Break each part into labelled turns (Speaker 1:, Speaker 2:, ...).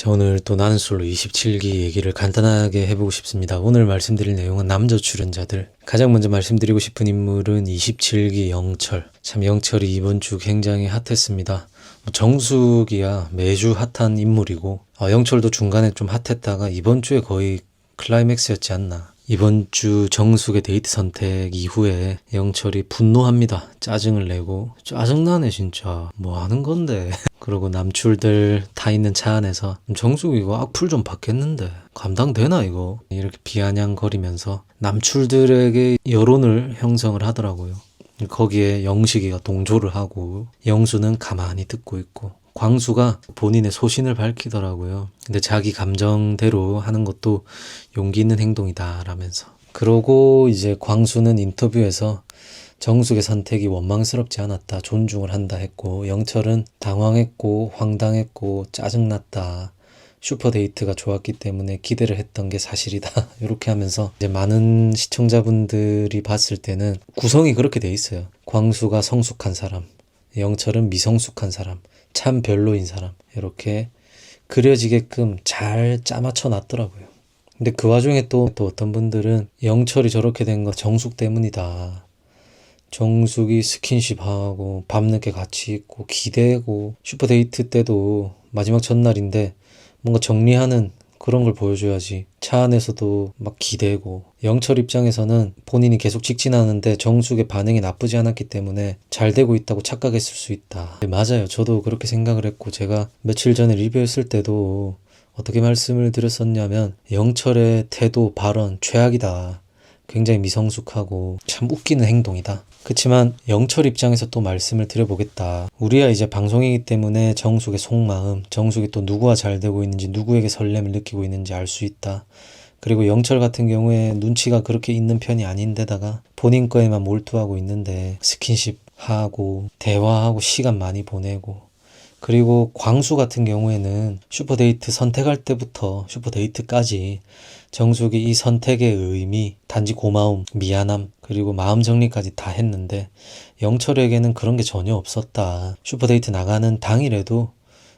Speaker 1: 자, 오늘 또 나는 솔로 27기 얘기를 간단하게 해보고 싶습니다. 오늘 말씀드릴 내용은 남자 출연자들. 가장 먼저 말씀드리고 싶은 인물은 27기 영철. 참 영철이 이번 주 굉장히 핫했습니다. 정숙이야 매주 핫한 인물이고 영철도 중간에 좀 핫했다가 이번 주에 거의 클라이맥스였지 않나. 이번 주 정숙의 데이트 선택 이후에 영철이 분노합니다. 짜증을 내고 짜증나네 진짜 뭐 하는 건데. 그리고 남출들 타 있는 차 안에서 정숙 이거 악플 좀 받겠는데 감당되나 이거 이렇게 비아냥거리면서 남출들에게 여론을 형성을 하더라고요. 거기에 영식이가 동조를 하고 영수는 가만히 듣고 있고 광수가 본인의 소신을 밝히더라고요. 근데 자기 감정대로 하는 것도 용기 있는 행동이다 라면서. 그러고 이제 광수는 인터뷰에서 정숙의 선택이 원망스럽지 않았다, 존중을 한다 했고, 영철은 당황했고 황당했고 짜증났다, 슈퍼데이트가 좋았기 때문에 기대를 했던 게 사실이다 이렇게 하면서 이제 많은 시청자분들이 봤을 때는 구성이 그렇게 돼 있어요. 광수가 성숙한 사람, 영철은 미성숙한 사람, 참 별로인 사람, 이렇게 그려지게끔 잘 짜맞춰 놨더라고요. 근데 그 와중에 또 어떤 분들은 영철이 저렇게 된 거 정숙 때문이다, 정숙이 스킨십하고 밤늦게 같이 있고 기대고 슈퍼데이트 때도 마지막 전날인데 뭔가 정리하는 그런 걸 보여줘야지, 차 안에서도 막 기대고. 영철 입장에서는 본인이 계속 직진하는데 정숙의 반응이 나쁘지 않았기 때문에 잘 되고 있다고 착각했을 수 있다. 맞아요, 저도 그렇게 생각을 했고, 제가 며칠 전에 리뷰했을 때도 어떻게 말씀을 드렸었냐면 영철의 태도 발언 최악이다, 굉장히 미성숙하고 참 웃기는 행동이다. 그렇지만 영철 입장에서 또 말씀을 드려보겠다. 우리야 이제 방송이기 때문에 정숙의 속마음, 정숙이 또 누구와 잘 되고 있는지, 누구에게 설렘을 느끼고 있는지 알 수 있다. 그리고 영철 같은 경우에 눈치가 그렇게 있는 편이 아닌데다가 본인 거에만 몰두하고 있는데 스킨십 하고 대화하고 시간 많이 보내고, 그리고 광수 같은 경우에는 슈퍼데이트 선택할 때부터 슈퍼데이트까지 정숙이 이 선택의 의미, 단지 고마움, 미안함, 그리고 마음 정리까지 다 했는데 영철에게는 그런 게 전혀 없었다. 슈퍼데이트 나가는 당일에도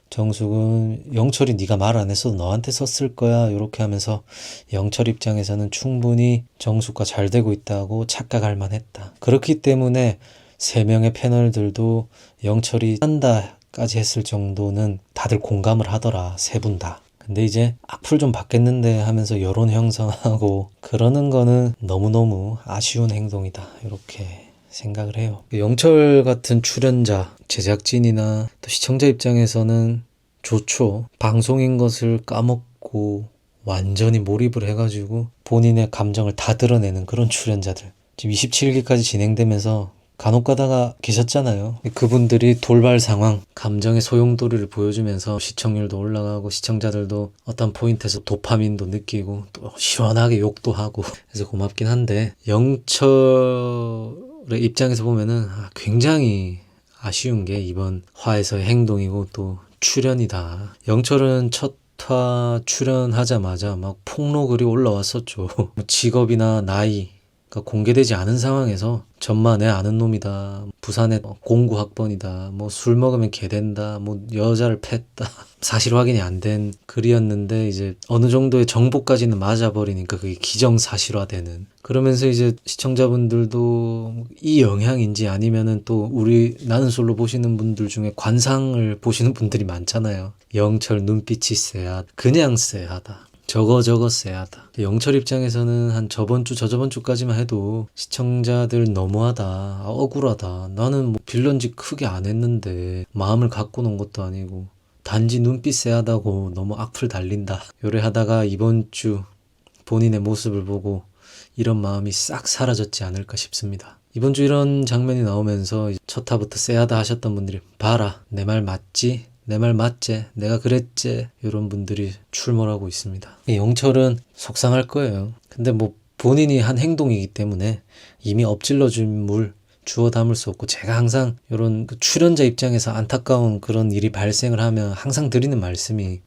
Speaker 1: 정숙은 영철이 네가 말 안 했어도 너한테 썼을 거야 이렇게 하면서 영철 입장에서는 충분히 정숙과 잘 되고 있다고 착각할 만했다. 그렇기 때문에 3명의 패널들도 영철이 한다까지 했을 정도는 다들 공감을 하더라, 3분 다. 근데 이제 악플 좀 받겠는데 하면서 여론 형성하고 그러는 거는 너무너무 아쉬운 행동이다, 이렇게 생각을 해요. 영철 같은 출연자, 제작진이나 또 시청자 입장에서는 좋죠. 방송인 것을 까먹고 완전히 몰입을 해가지고 본인의 감정을 다 드러내는 그런 출연자들. 지금 27기까지 진행되면서 간혹 가다가 계셨잖아요. 그분들이 돌발 상황, 감정의 소용돌이를 보여주면서 시청률도 올라가고 시청자들도 어떤 포인트에서 도파민도 느끼고 또 시원하게 욕도 하고 그래서 고맙긴 한데, 영철의 입장에서 보면은 굉장히 아쉬운 게 이번 화에서의 행동이고 또 출연이다. 영철은 첫 화 출연하자마자 막 폭로글이 올라왔었죠. 직업이나 나이 공개되지 않은 상황에서 전마 내 아는 놈이다, 부산의 공구 학번이다, 뭐 술 먹으면 개 된다, 뭐 여자를 팼다, 사실 확인이 안 된 글이었는데 이제 어느 정도의 정보까지는 맞아버리니까 그게 기정사실화되는. 그러면서 이제 시청자분들도 이 영향인지 아니면은 또 우리 나는 솔로 보시는 분들 중에 관상을 보시는 분들이 많잖아요. 영철 눈빛이 쎄하다, 그냥 쎄하다, 저거 쎄하다. 영철 입장에서는 한 저번 주 저저번 주까지만 해도 시청자들 너무하다, 억울하다, 나는 뭐 빌런짓 크게 안 했는데 마음을 갖고 논 것도 아니고 단지 눈빛 쎄하다고 너무 악플 달린다 요래 하다가 이번 주 본인의 모습을 보고 이런 마음이 싹 사라졌지 않을까 싶습니다. 이번 주 이런 장면이 나오면서 첫 화부터 쎄하다 하셨던 분들이 봐라, 내 말 맞지? 내 말 맞지? 내가 그랬지? 이런 분들이 출몰하고 있습니다. 영철은 속상할 거예요. 근데 뭐 본인이 한 행동이기 때문에 이미 엎질러준 물 주워 담을 수 없고, 제가 항상 이런 출연자 입장에서 안타까운 그런 일이 발생을 하면 항상 드리는 말씀이,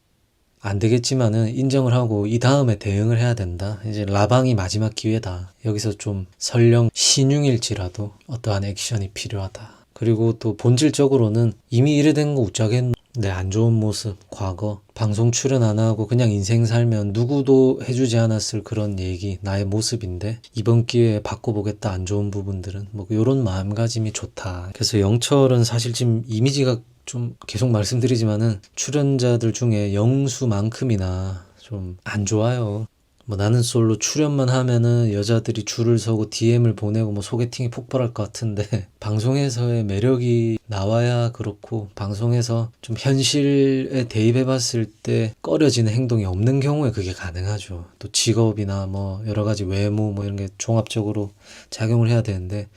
Speaker 1: 안 되겠지만은 인정을 하고 이 다음에 대응을 해야 된다. 이제 라방이 마지막 기회다. 여기서 좀 설령 신용일지라도 어떠한 액션이 필요하다. 그리고 또 본질적으로는 이미 이래 된 거 웃자겠노, 내 안 좋은 모습, 과거, 방송 출연 안 하고 그냥 인생 살면 누구도 해주지 않았을 그런 얘기, 나의 모습인데 이번 기회에 바꿔보겠다, 안 좋은 부분들은. 뭐 이런 마음가짐이 좋다. 그래서 영철은 사실 지금 이미지가 좀 계속 말씀드리지만은 출연자들 중에 영수만큼이나 좀 안 좋아요. 뭐 나는 솔로 출연만 하면은 여자들이 줄을 서고 DM을 보내고 뭐 소개팅이 폭발할 것 같은데 방송에서의 매력이 나와야 그렇고, 방송에서 좀 현실에 대입해 봤을 때 꺼려지는 행동이 없는 경우에 그게 가능하죠. 또 직업이나 뭐 여러 가지 외모 뭐 이런 게 종합적으로 작용을 해야 되는데,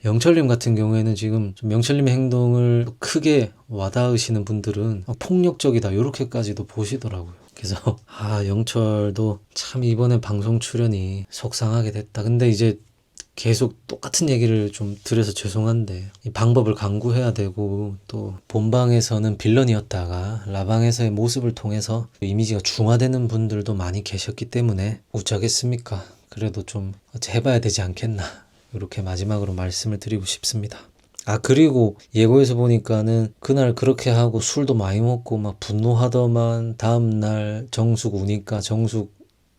Speaker 1: 영철님 같은 경우에는 지금 좀 영철님의 행동을 크게 와닿으시는 분들은 폭력적이다 이렇게까지도 보시더라고요. 그래서 영철도 참 이번에 방송 출연이 속상하게 됐다. 근데 이제 계속 똑같은 얘기를 좀 드려서 죄송한데, 이 방법을 강구해야 되고, 또 본방에서는 빌런이었다가 라방에서의 모습을 통해서 이미지가 중화되는 분들도 많이 계셨기 때문에 어쩌겠습니까? 그래도 좀 해봐야 되지 않겠나, 이렇게 마지막으로 말씀을 드리고 싶습니다. 그리고 예고에서 보니까는 그날 그렇게 하고 술도 많이 먹고 막 분노하더만, 다음날 정숙 우니까 정숙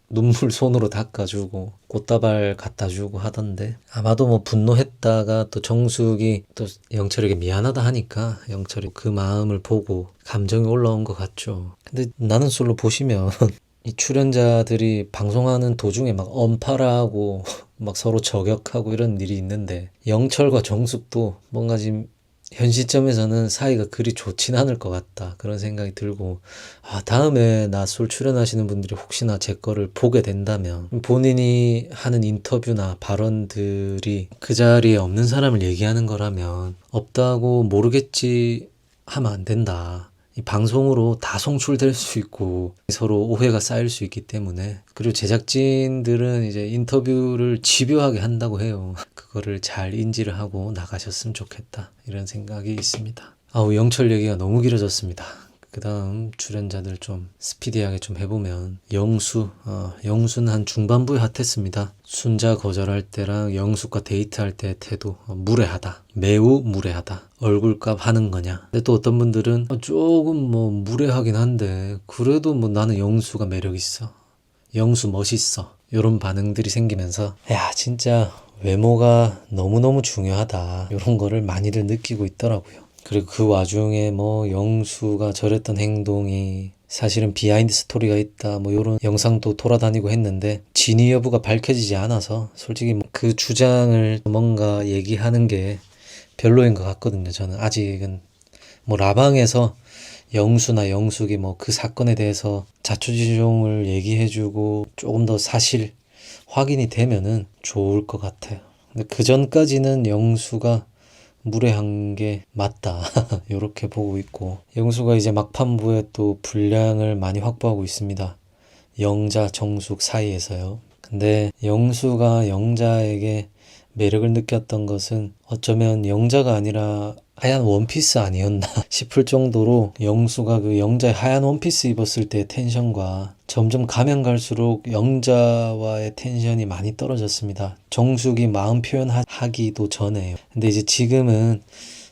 Speaker 1: 눈물 손으로 닦아주고 꽃다발 갖다주고 하던데, 아마도 뭐 분노했다가 또 정숙이 또 영철에게 미안하다 하니까 영철이 그 마음을 보고 감정이 올라온 것 같죠. 근데 나는 솔로 보시면 이 출연자들이 방송하는 도중에 막 언팔하고 막 서로 저격하고 이런 일이 있는데, 영철과 정숙도 뭔가 지금 현 시점에서는 사이가 그리 좋진 않을 것 같다, 그런 생각이 들고, 다음에 나솔 출연하시는 분들이 혹시나 제 거를 보게 된다면 본인이 하는 인터뷰나 발언들이 그 자리에 없는 사람을 얘기하는 거라면 없다고 모르겠지 하면 안 된다. 이 방송으로 다 송출될 수 있고 서로 오해가 쌓일 수 있기 때문에, 그리고 제작진들은 이제 인터뷰를 집요하게 한다고 해요. 그거를 잘 인지를 하고 나가셨으면 좋겠다, 이런 생각이 있습니다. 영철 얘기가 너무 길어졌습니다. 그 다음 출연자들 좀 스피디하게 좀 해보면, 영수는 한 중반부에 핫했습니다. 순자 거절할 때랑 영숙과 데이트할 때 태도 무례하다, 매우 무례하다, 얼굴값 하는 거냐. 근데 또 어떤 분들은 조금 뭐 무례하긴 한데 그래도 뭐 나는 영수가 매력있어, 영수 멋있어, 이런 반응들이 생기면서 진짜 외모가 너무너무 중요하다, 이런 거를 많이들 느끼고 있더라고요. 그리고 그 와중에 뭐 영수가 저랬던 행동이 사실은 비하인드 스토리가 있다, 뭐 이런 영상도 돌아다니고 했는데 진위 여부가 밝혀지지 않아서 솔직히 그 주장을 뭔가 얘기하는 게 별로인 것 같거든요. 저는 아직은 뭐 라방에서 영수나 영숙이 뭐 그 사건에 대해서 자초지종을 얘기해주고 조금 더 사실 확인이 되면은 좋을 것 같아요. 근데 그 전까지는 영수가 무례한 게 맞다 이렇게 보고 있고, 영수가 이제 막판부에 또 분량을 많이 확보하고 있습니다. 영자, 정숙 사이에서요. 근데 영수가 영자에게 매력을 느꼈던 것은 어쩌면 영자가 아니라 하얀 원피스 아니었나 싶을 정도로, 영수가 그 영자의 하얀 원피스 입었을 때의 텐션과 점점 가면 갈수록 영자와의 텐션이 많이 떨어졌습니다. 정숙이 마음 표현하기도 전에. 근데 이제 지금은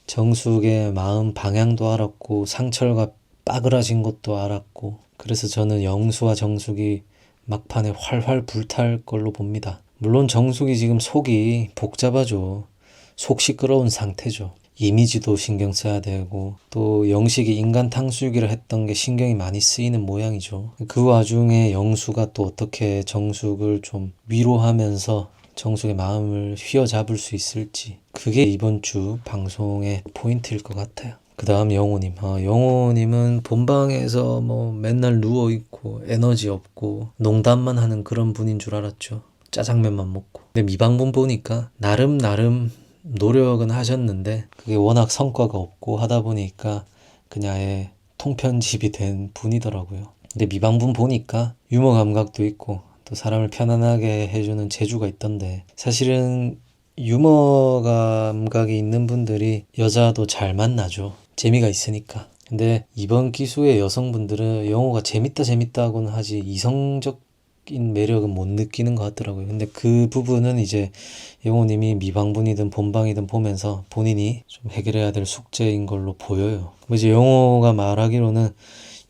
Speaker 1: 정숙의 마음 방향도 알았고 상철과 빠그라진 것도 알았고, 그래서 저는 영수와 정숙이 막판에 활활 불탈 걸로 봅니다. 물론 정숙이 지금 속이 복잡하죠. 속 시끄러운 상태죠. 이미지도 신경 써야 되고, 또 영식이 인간 탕수육이라 했던 게 신경이 많이 쓰이는 모양이죠. 그 와중에 영수가 또 어떻게 정숙을 좀 위로하면서 정숙의 마음을 휘어잡을 수 있을지, 그게 이번 주 방송의 포인트일 것 같아요. 그 다음 영호님. 영호님은 본방에서 뭐 맨날 누워있고 에너지 없고 농담만 하는 그런 분인 줄 알았죠. 짜장면만 먹고. 근데 미방문 보니까 나름 노력은 하셨는데 그게 워낙 성과가 없고 하다 보니까 그냥 아예 통편집이 된 분이더라고요. 근데 미방문 보니까 유머 감각도 있고 또 사람을 편안하게 해주는 재주가 있던데, 사실은 유머 감각이 있는 분들이 여자도 잘 만나죠. 재미가 있으니까. 근데 이번 기수의 여성분들은 영호가 재밌다 하고는 하지 이성적인 영식인 매력은 못 느끼는 것 같더라고요. 근데 그 부분은 이제 영호님이 미방분이든 본방이든 보면서 본인이 좀 해결해야 될 숙제인 걸로 보여요. 이제 영호가 말하기로는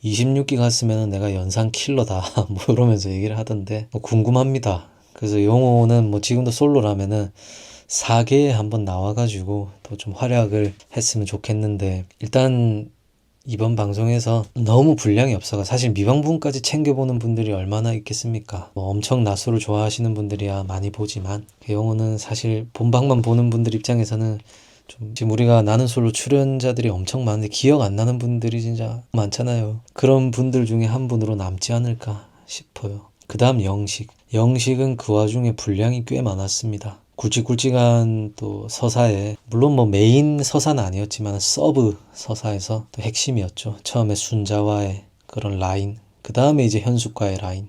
Speaker 1: 26기 갔으면 내가 연상 킬러다 뭐 이러면서 얘기를 하던데 뭐 궁금합니다. 그래서 영호는 뭐 지금도 솔로라면은 4개에 한번 나와가지고 또 좀 활약을 했으면 좋겠는데, 일단 이번 방송에서 너무 분량이 없어가 사실 미방분까지 챙겨보는 분들이 얼마나 있겠습니까? 뭐 엄청 나수를 좋아하시는 분들이야 많이 보지만, 그 영호는 사실 본방만 보는 분들 입장에서는 좀, 지금 우리가 나는 솔로 출연자들이 엄청 많은데 기억 안 나는 분들이 진짜 많잖아요. 그런 분들 중에 한 분으로 남지 않을까 싶어요. 그 다음 영식은 그 와중에 분량이 꽤 많았습니다. 굵직굵직한 또 서사에, 물론 뭐 메인 서사는 아니었지만 서브 서사에서 또 핵심이었죠. 처음에 순자와의 그런 라인, 그 다음에 이제 현숙과의 라인,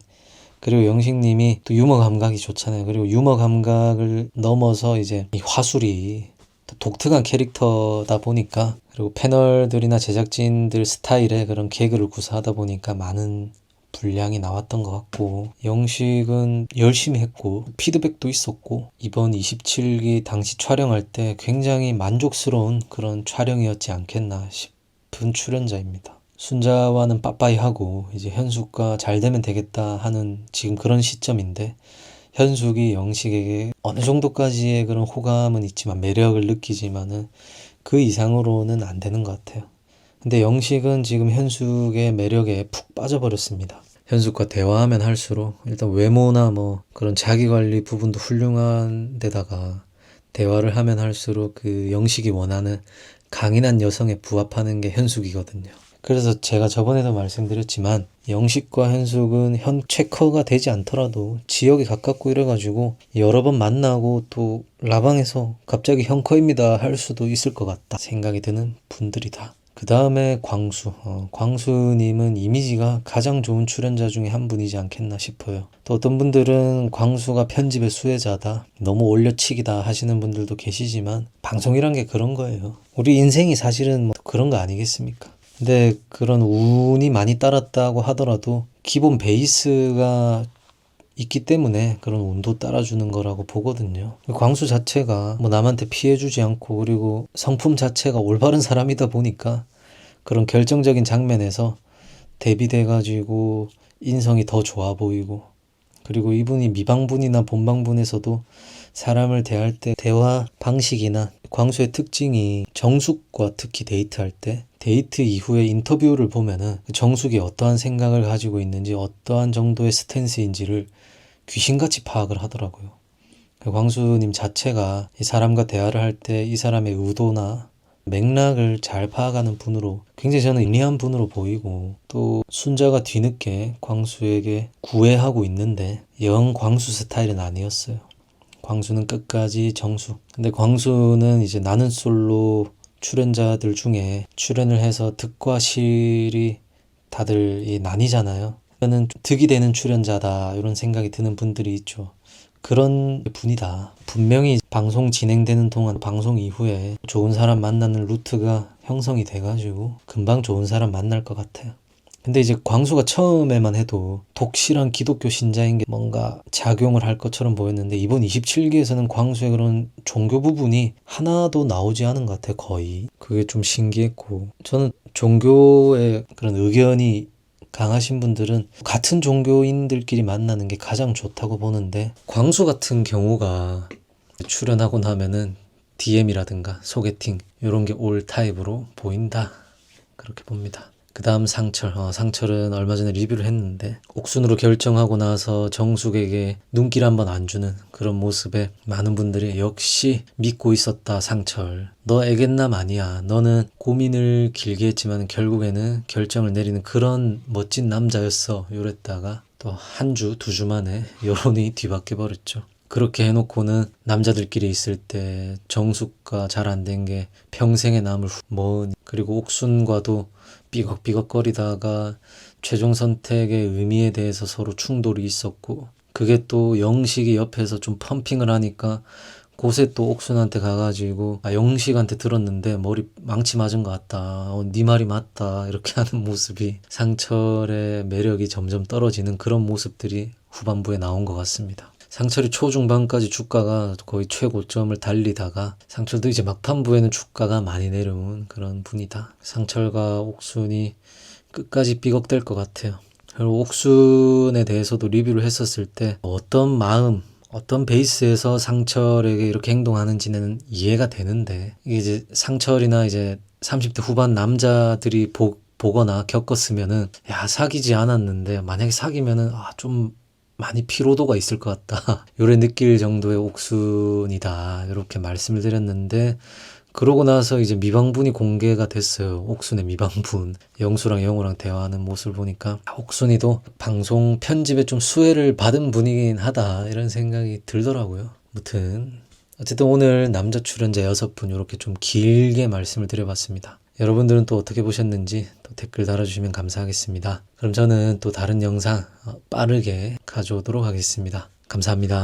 Speaker 1: 그리고 영식님이 또 유머 감각이 좋잖아요. 그리고 유머 감각을 넘어서 이제 이 화술이 또 독특한 캐릭터다 보니까, 그리고 패널들이나 제작진들 스타일의 그런 개그를 구사하다 보니까 많은 분량이 나왔던 것 같고, 영식은 열심히 했고 피드백도 있었고, 이번 27기 당시 촬영할 때 굉장히 만족스러운 그런 촬영이었지 않겠나 싶은 출연자입니다. 순자와는 빠빠이 하고 이제 현숙과 잘 되면 되겠다 하는 지금 그런 시점인데, 현숙이 영식에게 어느 정도까지의 그런 호감은 있지만, 매력을 느끼지만은 그 이상으로는 안 되는 것 같아요. 근데 영식은 지금 현숙의 매력에 푹 빠져버렸습니다. 현숙과 대화하면 할수록 일단 외모나 뭐 그런 자기관리 부분도 훌륭한 데다가, 대화를 하면 할수록 그 영식이 원하는 강인한 여성에 부합하는 게 현숙이거든요. 그래서 제가 저번에도 말씀드렸지만, 영식과 현숙은 현 최커가 되지 않더라도 지역이 가깝고 이래가지고 여러 번 만나고 또 라방에서 갑자기 형커입니다 할 수도 있을 것 같다 생각이 드는 분들이다. 그 다음에 광수님은 이미지가 가장 좋은 출연자 중에 한 분이지 않겠나 싶어요. 또 어떤 분들은 광수가 편집의 수혜자다, 너무 올려치기다 하시는 분들도 계시지만, 방송이란 게 그런 거예요. 우리 인생이 사실은 뭐 그런 거 아니겠습니까? 근데 그런 운이 많이 따랐다고 하더라도 기본 베이스가 있기 때문에 그런 운도 따라주는 거라고 보거든요. 광수 자체가 뭐 남한테 피해주지 않고, 그리고 성품 자체가 올바른 사람이다 보니까 그런 결정적인 장면에서 대비돼가지고 인성이 더 좋아 보이고, 그리고 이분이 미방분이나 본방분에서도 사람을 대할 때 대화 방식이나, 광수의 특징이 정숙과 특히 데이트할 때, 데이트 이후의 인터뷰를 보면은 정숙이 어떠한 생각을 가지고 있는지, 어떠한 정도의 스탠스인지를 귀신같이 파악을 하더라고요. 광수님 자체가 이 사람과 대화를 할 때 이 사람의 의도나 맥락을 잘 파악하는 분으로, 굉장히 저는 인리한 분으로 보이고, 또 순자가 뒤늦게 광수에게 구애하고 있는데 영 광수 스타일은 아니었어요. 광수는 끝까지 정수. 근데 광수는 이제 나는 솔로 출연자들 중에 출연을 해서 득과 실이 다들 나뉘잖아요. 저는 득이 되는 출연자다 이런 생각이 드는 분들이 있죠. 그런 분이다. 분명히 방송 진행되는 동안, 방송 이후에 좋은 사람 만나는 루트가 형성이 돼가지고 금방 좋은 사람 만날 것 같아요. 근데 이제 광수가 처음에만 해도 독실한 기독교 신자인 게 뭔가 작용을 할 것처럼 보였는데, 이번 27기에서는 광수의 그런 종교 부분이 하나도 나오지 않은 것 같아요. 거의. 그게 좀 신기했고, 저는 종교의 그런 의견이 강하신 분들은 같은 종교인들끼리 만나는 게 가장 좋다고 보는데, 광수 같은 경우가 출연하고 나면은 DM이라든가 소개팅 이런 게 올 타입으로 보인다, 그렇게 봅니다. 그 다음 상철은 얼마 전에 리뷰를 했는데, 옥순으로 결정하고 나서 정숙에게 눈길 한번 안 주는 그런 모습에 많은 분들이 역시 믿고 있었다 상철, 너 애견남 아니야, 너는 고민을 길게 했지만 결국에는 결정을 내리는 그런 멋진 남자였어, 이랬다가 또 한 주, 두 주 만에 여론이 뒤바뀌어 버렸죠. 그렇게 해놓고는 남자들끼리 있을 때 정숙과 잘 안 된 게 평생에 남을 그리고 옥순과도 삐걱삐걱거리다가 최종 선택의 의미에 대해서 서로 충돌이 있었고, 그게 또 영식이 옆에서 좀 펌핑을 하니까 곳에 또 옥순한테 가가지고 영식한테 들었는데 머리 망치 맞은 것 같다, 네 말이 맞다, 이렇게 하는 모습이, 상철의 매력이 점점 떨어지는 그런 모습들이 후반부에 나온 것 같습니다. 상철이 초중반까지 주가가 거의 최고점을 달리다가 상철도 이제 막판부에는 주가가 많이 내려온 그런 분이다. 상철과 옥순이 끝까지 삐걱댈 것 같아요. 그리고 옥순에 대해서도 리뷰를 했었을 때 어떤 마음, 어떤 베이스에서 상철에게 이렇게 행동하는지는 이해가 되는데 이게 이제 상철이나 이제 30대 후반 남자들이 보거나 겪었으면은 야 사귀지 않았는데 만약에 사귀면은 좀 많이 피로도가 있을 것 같다 요래 느낄 정도의 옥순이다 이렇게 말씀을 드렸는데 그러고 나서 이제 미방분이 공개가 됐어요. 옥순의 미방분. 영수랑 영호랑 대화하는 모습을 보니까 옥순이도 방송 편집에 좀 수혜를 받은 분이긴 하다 이런 생각이 들더라고요. 무튼 어쨌든 오늘 남자 출연자 6분 이렇게 좀 길게 말씀을 드려봤습니다. 여러분들은 또 어떻게 보셨는지 또 댓글 달아주시면 감사하겠습니다. 그럼 저는 또 다른 영상 빠르게 가져오도록 하겠습니다. 감사합니다.